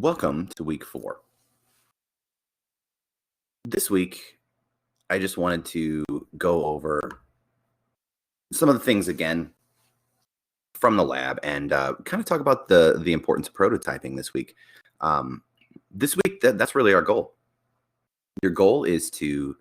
Welcome to week 4. This week, I just wanted to go over some of the things again from the lab and kind of talk about the importance of prototyping this week. Um, this week, that's really our goal. Your goal is to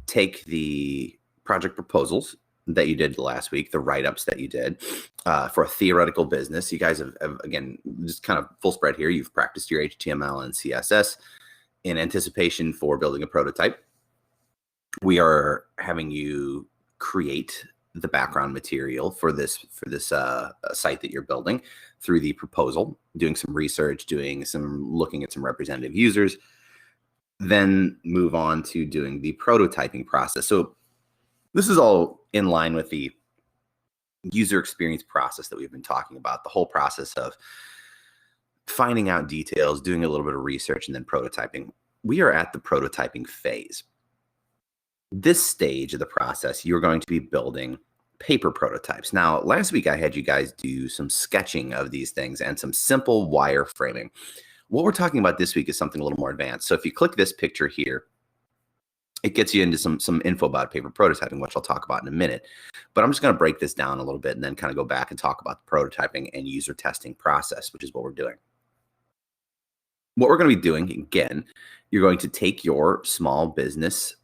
take the project proposals that you did last week, the write-ups that you did for a theoretical business. You guys have, again, just kind of full spread here. You've practiced your HTML and CSS in anticipation for building a prototype. We are having you create the background material for this site that you're building through the proposal, doing some research, looking at some representative users, then move on to doing the prototyping process. So this is all in line with the user experience process that we've been talking about, the whole process of finding out details, doing a little bit of research, and then prototyping. We are at the prototyping phase. This stage of the process, you're going to be building paper prototypes. Now, last week I had you guys do some sketching of these things and some simple wireframing. What we're talking about this week is something a little more advanced. So if you click this picture here, it gets you into some info about paper prototyping, which I'll talk about in a minute. But I'm just going to break this down a little bit and then kind of go back and talk about the prototyping and user testing process, which is what we're doing. What we're going to be doing, again, you're going to take your small business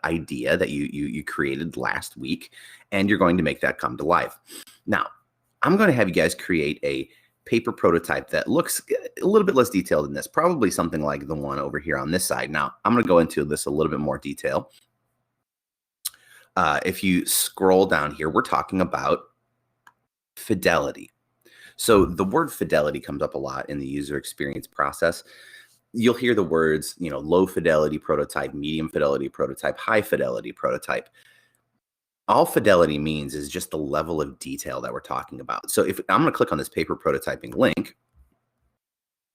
idea that you created last week, and you're going to make that come to life. Now, I'm going to have you guys create a paper prototype that looks a little bit less detailed than this, probably something like the one over here on this side. Now, I'm going to go into this a little bit more detail. If you scroll down here, we're talking about fidelity. So the word fidelity comes up a lot in the user experience process. You'll hear the words, low fidelity prototype, medium fidelity prototype, high fidelity prototype. All fidelity means is just the level of detail that we're talking about. So if I'm going to click on this paper prototyping link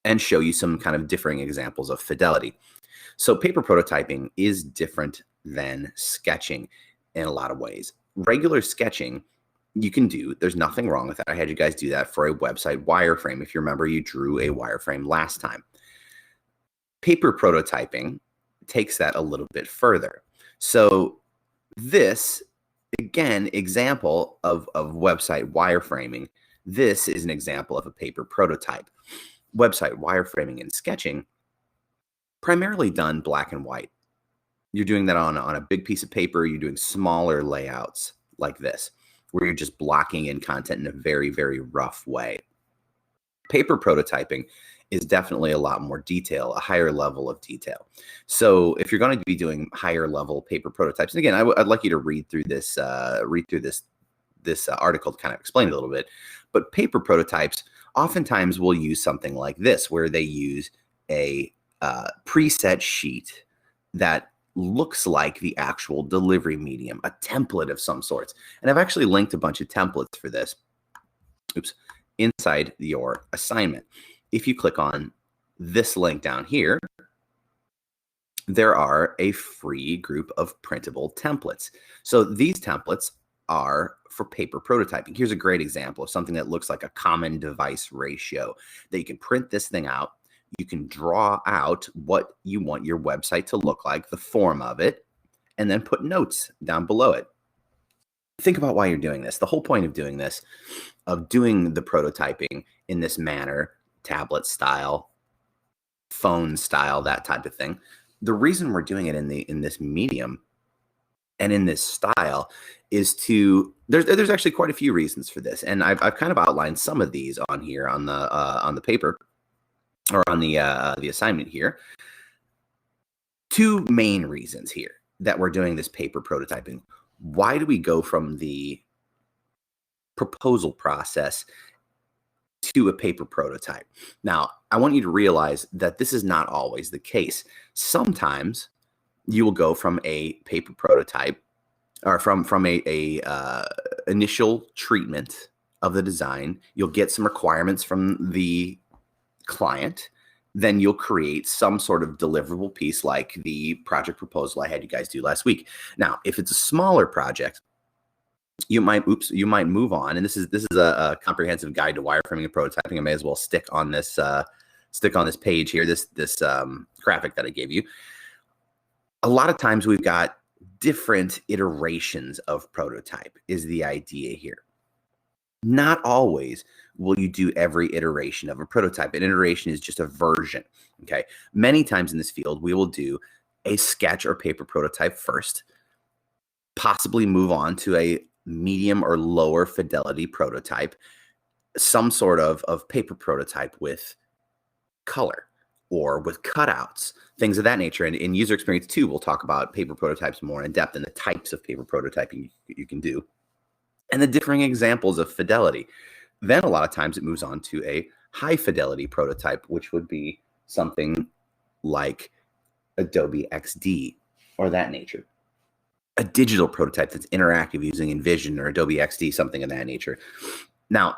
and show you some kind of differing examples of fidelity. So paper prototyping is different than sketching in a lot of ways. Regular sketching you can do. There's nothing wrong with that. I had you guys do that for a website wireframe. If you remember, you drew a wireframe last time. Paper prototyping takes that a little bit further. So this, again, example of website wireframing, this is an example of a paper prototype. Website wireframing and sketching, primarily done black and white. You're doing that on a big piece of paper. You're doing smaller layouts like this, where you're just blocking in content in a very, very rough way. Paper prototyping is definitely a lot more detail, a higher level of detail. So if you're going to be doing higher level paper prototypes, and again, I'd like you to read through this article to kind of explain it a little bit. But paper prototypes oftentimes will use something like this, where they use a preset sheet that looks like the actual delivery medium, a template of some sorts. And I've actually linked a bunch of templates for this. Inside your assignment. If you click on this link down here, there are a free group of printable templates. So these templates are for paper prototyping. Here's a great example of something that looks like a common device ratio that you can print this thing out. You can draw out what you want your website to look like, the form of it, and then put notes down below it. Think about why you're doing this. The whole point of doing this, of doing the prototyping in this manner, tablet style, phone style, that type of thing. The reason we're doing it in this medium and in this style is there's actually quite a few reasons for this, and I've kind of outlined some of these on here on the paper or on the assignment here. Two main reasons here that we're doing this paper prototyping. Why do we go from the proposal process to a paper prototype? Now, I want you to realize that this is not always the case. Sometimes you will go from a paper prototype or from a initial treatment of the design. You'll get some requirements from the client. Then you'll create some sort of deliverable piece like the project proposal I had you guys do last week. Now, if it's a smaller project, you might move on. And this is a comprehensive guide to wireframing and prototyping. I may as well stick on this stick on this page here, this graphic that I gave you. A lot of times we've got different iterations of prototype is the idea here. Not always will you do every iteration of a prototype. An iteration is just a version, okay? Many times in this field, we will do a sketch or paper prototype first, possibly move on to a medium or lower fidelity prototype, some sort of paper prototype with color or with cutouts, things of that nature. And in user experience 2, we'll talk about paper prototypes more in depth and the types of paper prototyping you can do and the differing examples of fidelity. Then a lot of times it moves on to a high fidelity prototype, which would be something like Adobe XD or that nature. A digital prototype that's interactive using InVision or Adobe XD, something of that nature. Now,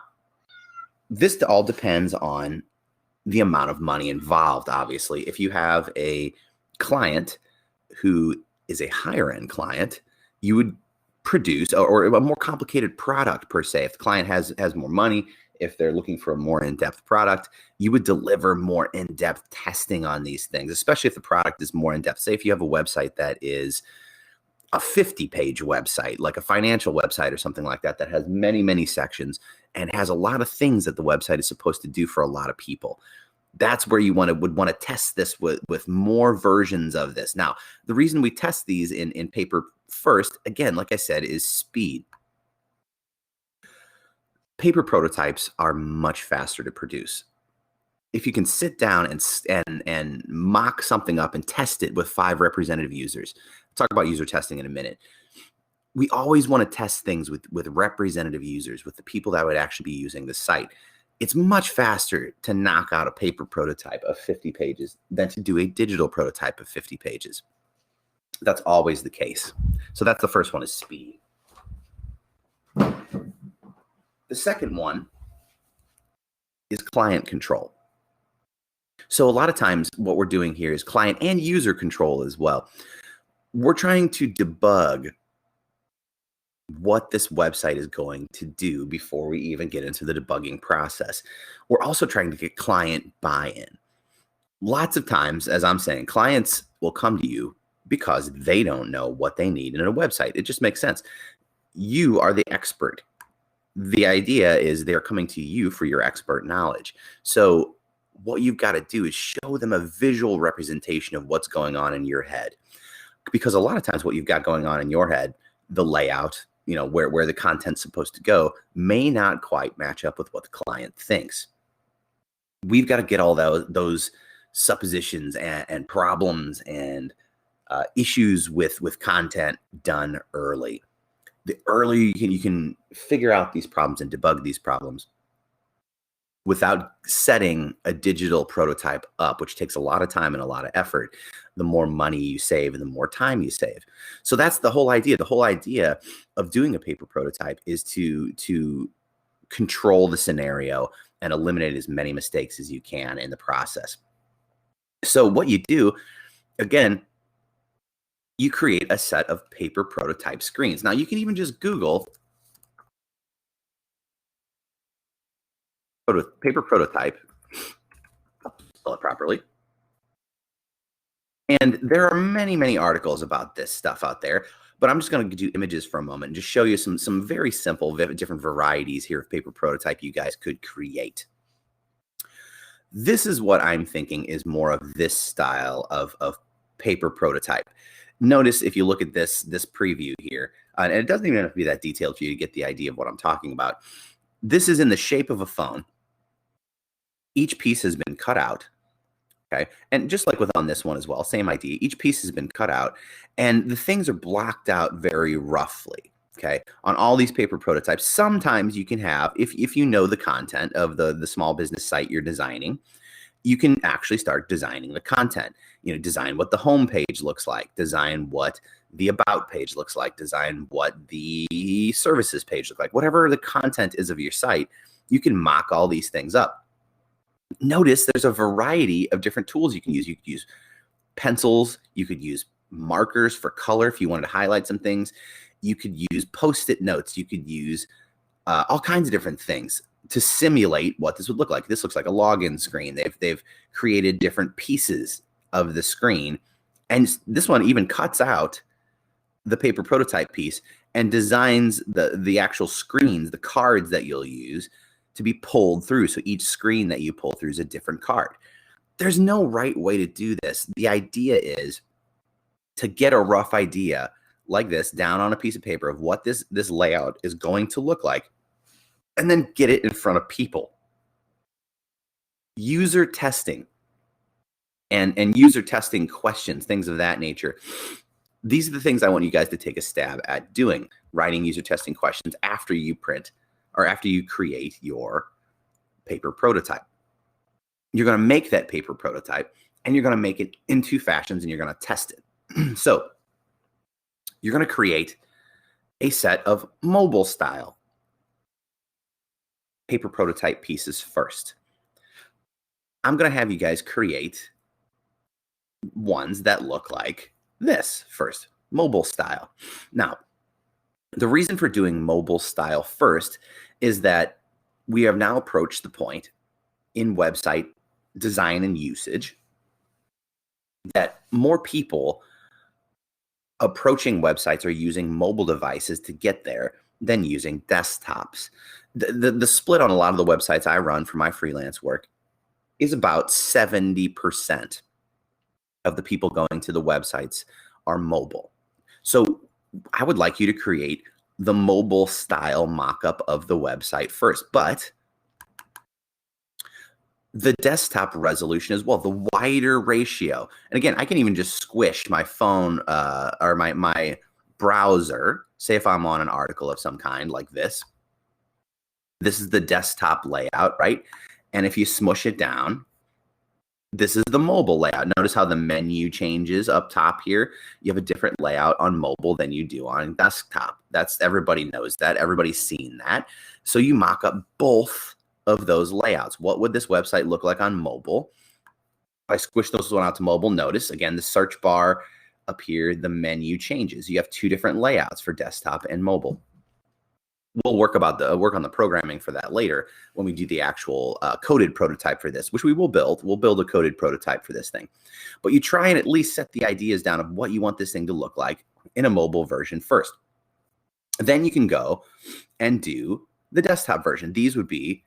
this all depends on the amount of money involved, obviously. If you have a client who is a higher end client, you would produce or a more complicated product per se. If the client has more money, if they're looking for a more in-depth product, you would deliver more in-depth testing on these things, especially if the product is more in-depth. Say if you have a website that is a 50-page website, like a financial website or something like that, that has many, many sections and has a lot of things that the website is supposed to do for a lot of people. That's where you would want to test this with more versions of this. Now, the reason we test these in paper first, again, like I said, is speed. Paper prototypes are much faster to produce. If you can sit down and mock something up and test it with 5 representative users, I'll talk about user testing in a minute. We always want to test things with representative users, with the people that would actually be using the site. It's much faster to knock out a paper prototype of 50 pages than to do a digital prototype of 50 pages. That's always the case. So that's the first one, is speed. The second one is client control. So a lot of times what we're doing here is client and user control as well. We're trying to debug what this website is going to do before we even get into the debugging process. We're also trying to get client buy-in. Lots of times, as I'm saying, clients will come to you because they don't know what they need in a website. It just makes sense. You are the expert. The idea is they're coming to you for your expert knowledge. So what you've got to do is show them a visual representation of what's going on in your head. Because a lot of times what you've got going on in your head, the layout, where the content's supposed to go, may not quite match up with what the client thinks. We've got to get all those suppositions and problems and issues with content done early. The earlier you can figure out these problems and debug these problems without setting a digital prototype up, which takes a lot of time and a lot of effort, the more money you save and the more time you save. So that's the whole idea. The whole idea of doing a paper prototype is to control the scenario and eliminate as many mistakes as you can in the process. So what you do, again, you create a set of paper prototype screens. Now you can even just Google paper prototype, spell it properly. And there are many, many articles about this stuff out there, but I'm just going to do images for a moment and just show you some very simple, different varieties here of paper prototype you guys could create. This is what I'm thinking is more of this style of paper prototype. Notice if you look at this preview here, and it doesn't even have to be that detailed for you to get the idea of what I'm talking about. This is in the shape of a phone. Each piece has been cut out, okay? And just like on this one as well, same idea. Each piece has been cut out, and the things are blocked out very roughly, okay? On all these paper prototypes, sometimes you can have, if you know the content of the small business site you're designing, you can actually start designing the content. Design what the home page looks like, design what the about page looks like, design what the services page looks like. Whatever the content is of your site, you can mock all these things up. Notice there's a variety of different tools you can use. You could use pencils, you could use markers for color if you wanted to highlight some things. You could use Post-it notes, you could use all kinds of different things to simulate what this would look like. This looks like a login screen. They've created different pieces of the screen, and this one even cuts out the paper prototype piece and designs the actual screens, the cards that you'll use to be pulled through. So each screen that you pull through is a different card. There's no right way to do this. The idea is to get a rough idea like this down on a piece of paper of what this layout is going to look like, and then get it in front of people. User testing and user testing questions, things of that nature. These are the things I want you guys to take a stab at doing, writing user testing questions after you print or after you create your paper prototype. You're going to make that paper prototype, and you're going to make it in two fashions, and you're going to test it. So you're going to create a set of mobile style paper prototype pieces first. I'm going to have you guys create ones that look like this first, mobile style. Now, the reason for doing mobile style first is that we have now approached the point in website design and usage that more people approaching websites are using mobile devices to get there than using desktops. The split on a lot of the websites I run for my freelance work is about 70% of the people going to the websites are mobile. So I would like you to create the mobile style mock-up of the website first, but the desktop resolution as well, the wider ratio. And again, I can even just squish my phone or my browser. Say if I'm on an article of some kind like this. This is the desktop layout, right? And if you smush it down, this is the mobile layout. Notice how the menu changes up top here. You have a different layout on mobile than you do on desktop. Everybody knows that. Everybody's seen that. So you mock up both of those layouts. What would this website look like on mobile? If I squish those one out to mobile, notice again the search bar up here, the menu changes. You have two different layouts for desktop and mobile. We'll work on the programming for that later when we do the actual coded prototype for this, which we will build. We'll build a coded prototype for this thing. But you try and at least set the ideas down of what you want this thing to look like in a mobile version first. Then you can go and do the desktop version. These would be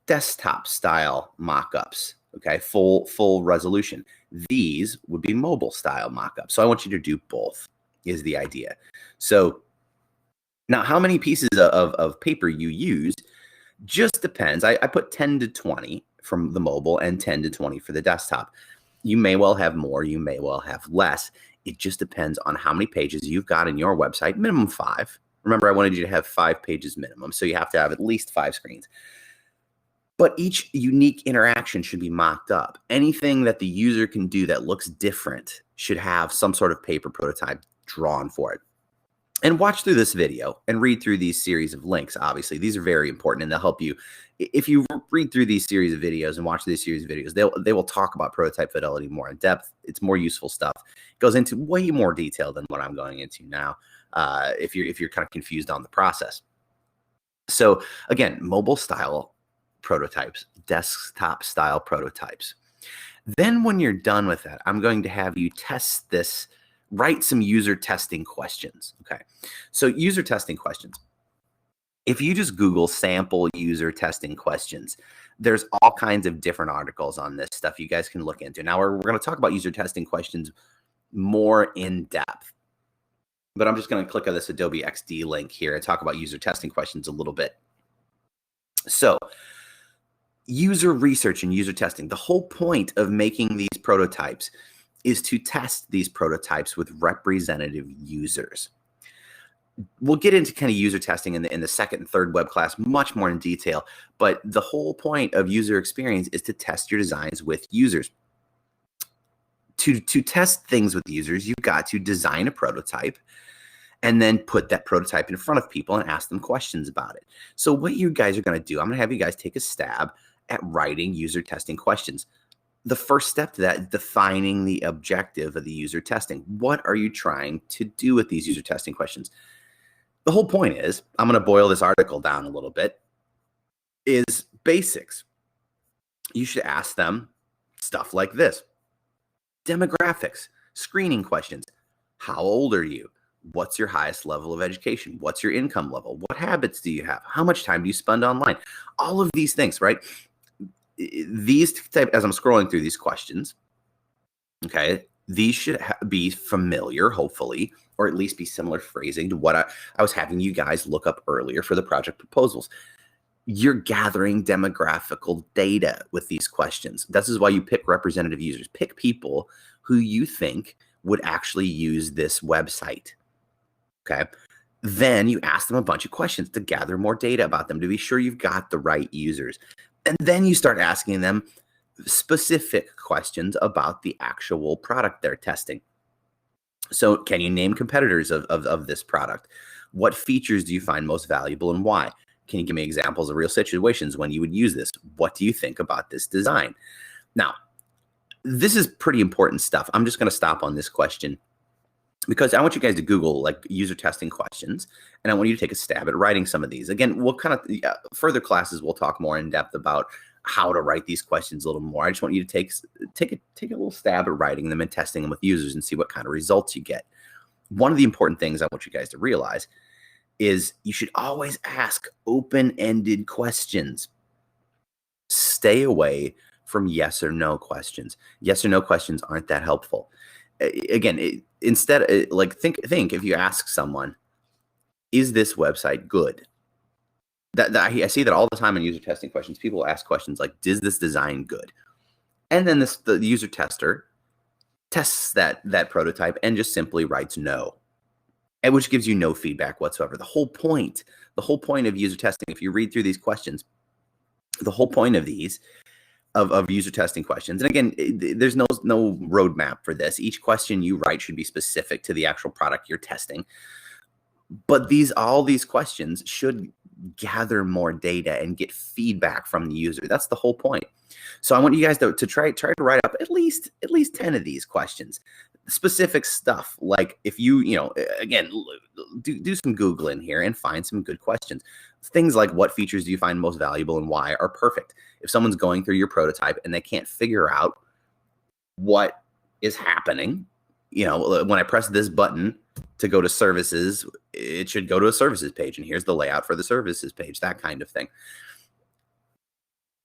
desktop style mock-ups, okay, full resolution. These would be mobile style mock-ups. So I want you to do both is the idea. So now how many pieces of paper you use just depends. I put 10 to 20 from the mobile and 10 to 20 for the desktop. You may well have more, you may well have less. It just depends on how many pages you've got in your website, minimum 5. Remember, I wanted you to have 5 pages minimum, so you have to have at least 5 screens. But each unique interaction should be mocked up. Anything that the user can do that looks different should have some sort of paper prototype drawn for it. And watch through this video and read through these series of links. Obviously, these are very important, and they'll help you. If you read through these series of videos and watch these series of videos, they will talk about prototype fidelity more in depth. It's more useful stuff. It goes into way more detail than what I'm going into now. If you're kind of confused on the process. So again, mobile style prototypes, desktop style prototypes. Then when you're done with that, I'm going to have you test this. Write some user testing questions. Okay. So user testing questions. If you just Google sample user testing questions, there's all kinds of different articles on this stuff you guys can look into. Now we're going to talk about user testing questions more in depth, but I'm just going to click on this Adobe XD link here and talk about user testing questions a little bit. So user research and user testing, the whole point of making these prototypes is to test these prototypes with representative users. We'll get into kind of user testing in the second and third web class much more in detail, but the whole point of user experience is to test your designs with users. To test things with users, you've got to design a prototype and then put that prototype in front of people and ask them questions about it. So what you guys are going to do, I'm going to have you guys take a stab at writing user testing questions. The first step to that, defining the objective of the user testing. What are you trying to do with these user testing questions? The whole point is, I'm going to boil this article down a little bit. is basics. You should ask them stuff like this: demographics, screening questions. How old are you? What's your highest level of education? What's your income level? What habits do you have? How much time do you spend online? All of these things, right? These type, as I'm scrolling through these questions, okay, these should be familiar, hopefully, or at least be similar phrasing to what I was having you guys look up earlier for the project proposals. You're gathering demographical data with these questions. This is why you pick representative users. Pick people who you think would actually use this website. Okay. Then you ask them a bunch of questions to gather more data about them, to be sure you've got the right users. And then you start asking them specific questions about the actual product they're testing. So can you name competitors of this product? What features do you find most valuable and why? Can you give me examples of real situations when you would use this? What do you think about this design? Now, this is pretty important stuff. I'm just going to stop on this question because I want you guys to Google like user testing questions, and I want you to take a stab at writing some of these. Again, we'll kind of further classes, we'll talk more in depth about how to write these questions a little more. I just want you to take a little stab at writing them and testing them with users and see what kind of results you get. One of the important things I want you guys to realize is you should always ask open-ended questions. Stay away from yes or no questions. Yes or no questions aren't that helpful. Again, instead, like think if you ask someone, is this website good? That I see that all the time in user testing questions. People ask questions like, is this design good? And then the user tester tests that prototype and just simply writes no, and which gives you no feedback whatsoever. The whole point of user testing, if you read through these questions, the whole point of these of user testing questions, and again, there's no roadmap for this. Each question you write should be specific to the actual product you're testing. But all these questions should gather more data and get feedback from the user. That's the whole point. So I want you guys to try to write up at least 10 of these questions. Specific stuff, like if you again, do some Googling here and find some good questions. Things like, what features do you find most valuable and why, are perfect. If someone's going through your prototype and they can't figure out what is happening, when I press this button to go to services, it should go to a services page, and here's the layout for the services page, that kind of thing.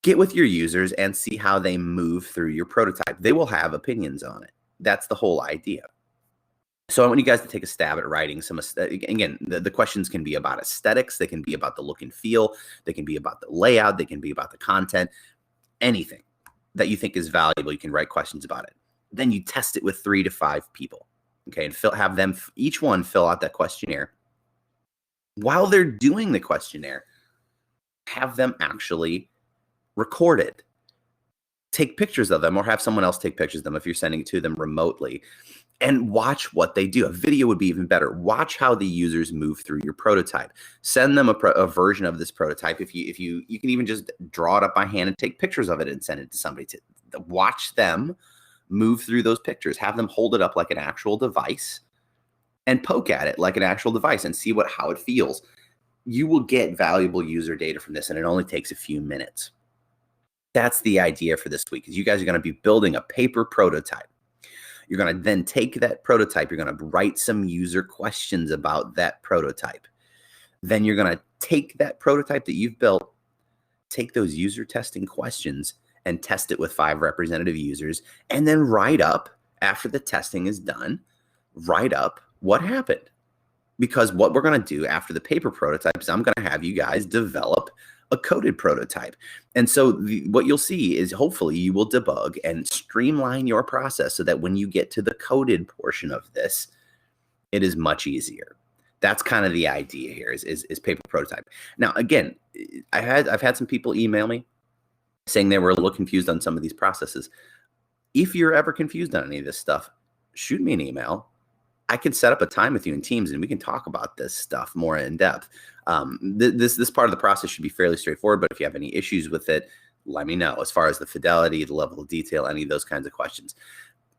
Get with your users and see how they move through your prototype. They will have opinions on it. That's the whole idea. So I want you guys to take a stab at writing some. Again, the questions can be about aesthetics. They can be about the look and feel. They can be about the layout. They can be about the content. Anything that you think is valuable, you can write questions about it. Then you test it with 3 to 5 people. Okay, and have them each one fill out that questionnaire. While they're doing the questionnaire, have them actually record it. Take pictures of them, or have someone else take pictures of them if you're sending it to them remotely, and watch what they do. A video would be even better. Watch how the users move through your prototype. Send them a version of this prototype. If you can even just draw it up by hand and take pictures of it and send it to somebody to watch them move through those pictures. Have them hold it up like an actual device and poke at it like an actual device and see how it feels. You will get valuable user data from this, and it only takes a few minutes. That's the idea for this week, is you guys are going to be building a paper prototype. You're going to then take that prototype. You're going to write some user questions about that prototype. Then you're going to take that prototype that you've built, take those user testing questions, and test it with 5 representative users, and then write up, after the testing is done, write up what happened. Because what we're going to do after the paper prototype is I'm going to have you guys develop a coded prototype. And so what you'll see is, hopefully you will debug and streamline your process so that when you get to the coded portion of this, it is much easier. That's kind of the idea here is paper prototype. Now, again, I've had some people email me saying they were a little confused on some of these processes. If you're ever confused on any of this stuff, shoot me an email. I can set up a time with you in Teams and we can talk about this stuff more in depth. This part of the process should be fairly straightforward, but if you have any issues with it, let me know as far as the fidelity, the level of detail, any of those kinds of questions.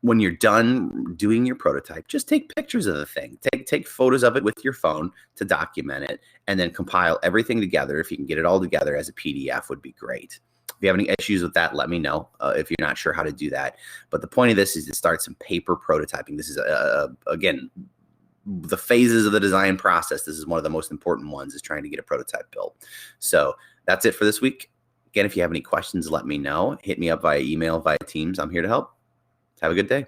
when you're done doing your prototype, just take pictures of the thing. Take photos of it with your phone to document it, and then compile everything together. If you can get it all together as a PDF, would be great. If you have any issues with that, let me know if you're not sure how to do that. But the point of this is to start some paper prototyping. This is, again, the phases of the design process. This is one of the most important ones, is trying to get a prototype built. So that's it for this week. Again, if you have any questions, let me know. Hit me up via email, via Teams. I'm here to help. Have a good day.